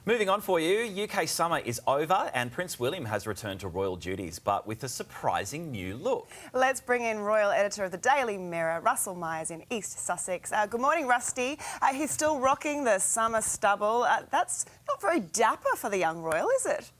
Moving on for you, UK summer is over and Prince William has returned to royal duties, but with a surprising new look. Let's bring in royal editor of the Daily Mirror, Russell Myers in East Sussex. Good morning, Rusty. He's still rocking the summer stubble. That's not very dapper for the young royal, is it?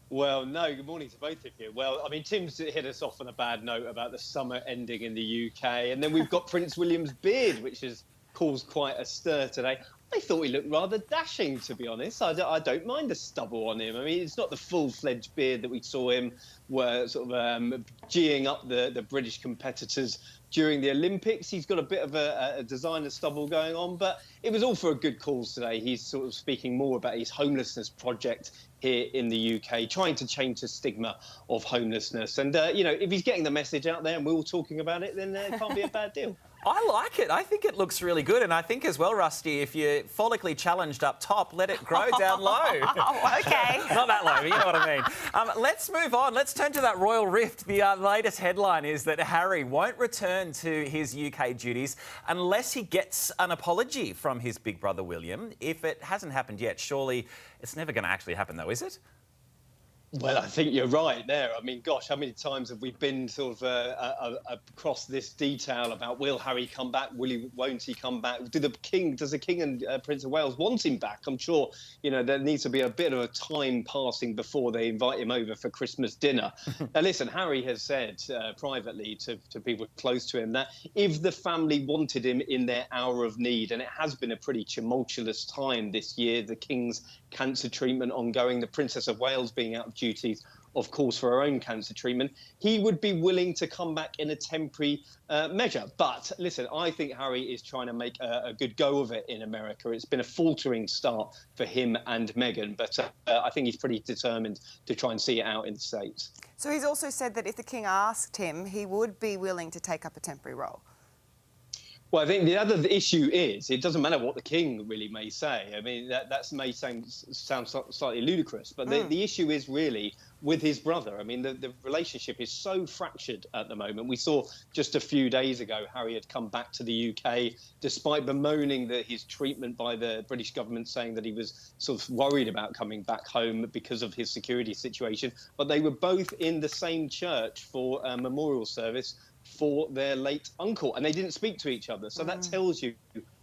Well, no, good morning to both of you. Well, I mean, Tim's hit us off on a bad note about the summer ending in the UK. And then we've got Prince William's beard, which has caused quite a stir today. I thought he looked rather dashing, to be honest. I don't mind the stubble on him. I mean, it's not the full-fledged beard that we saw him sort of geeing up the British competitors during the Olympics. He's got a bit of a designer stubble going on, but it was all for a good cause today. He's sort of speaking more about his homelessness project here in the UK, trying to change the stigma of homelessness. And, you know, if he's getting the message out there and we're all talking about it, then it can't be a bad deal. I like it. I think it looks really good. And I think as well, Rusty, if you're follically challenged up top, let it grow down low. Oh, OK. Not that low, but you know what I mean. Let's move on. Let's turn to that royal rift. The latest headline is that Harry won't return to his UK duties unless he gets an apology from his big brother William. If it hasn't happened yet, surely it's never going to actually happen, though, is it? Well, I think you're right there. I mean, gosh, how many times have we been sort of across this detail about will Harry come back? Won't he come back? Does the King and Prince of Wales want him back? I'm sure, you know, there needs to be a bit of a time passing before they invite him over for Christmas dinner. Now, listen, Harry has said privately to people close to him that if the family wanted him in their hour of need, and it has been a pretty tumultuous time this year, the King's cancer treatment ongoing, the Princess of Wales being out of duties, of course, for her own cancer treatment, he would be willing to come back in a temporary measure. But listen, I think Harry is trying to make a good go of it in America. It's been a faltering start for him and Meghan, but I think he's pretty determined to try and see it out in the States. So he's also said that if the King asked him, he would be willing to take up a temporary role. Well, I think the other issue is it doesn't matter what the King really may say. I mean, that may sound slightly ludicrous, but the issue is really with his brother. I mean, the relationship is so fractured at the moment. We saw just a few days ago Harry had come back to the UK despite bemoaning that his treatment by the British government, saying that he was sort of worried about coming back home because of his security situation. But they were both in the same church for a memorial service for their late uncle, and they didn't speak to each other. So that tells you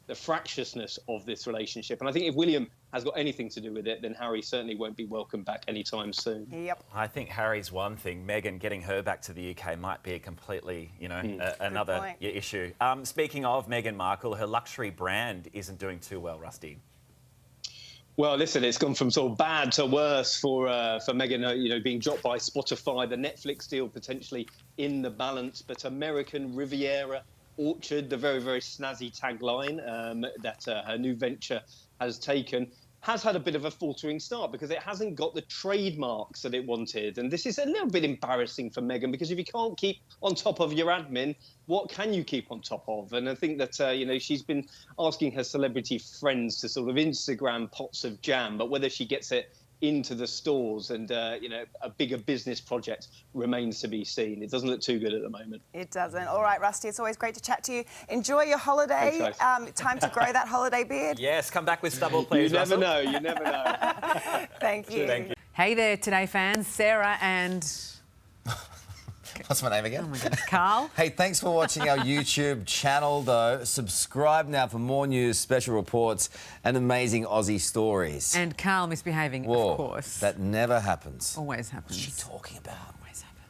the fractiousness of this relationship. And I think if William has got anything to do with it, then Harry certainly won't be welcome back anytime soon. Yep. I think Harry's one thing. Meghan, getting her back to the UK might be a completely, you know, another issue. Speaking of Meghan Markle, her luxury brand isn't doing too well, Rusty. Well, listen, it's gone from sort of bad to worse for Meghan, you know, being dropped by Spotify, the Netflix deal potentially in the balance, but American Riviera Orchard, the very, very snazzy tagline that her new venture has taken, has had a bit of a faltering start because it hasn't got the trademarks that it wanted. And this is a little bit embarrassing for Meghan, because if you can't keep on top of your admin, what can you keep on top of? And I think that, you know, she's been asking her celebrity friends to sort of Instagram pots of jam, but whether she gets it into the stores and, you know, a bigger business project remains to be seen. It doesn't look too good at the moment. It doesn't. All right, Rusty, it's always great to chat to you. Enjoy your holiday. Time to grow that holiday beard. Yes, come back with stubble, please, You never Russell. know, you never know. Thank you. Thank you. Hey there, Today fans. Sarah and... What's my name again? Oh my God, Carl. Hey, thanks for watching our YouTube channel, though. Subscribe now for more news, special reports and amazing Aussie stories. And Carl misbehaving, Whoa, of course. that never happens. Always happens. What's she talking about? Always happens.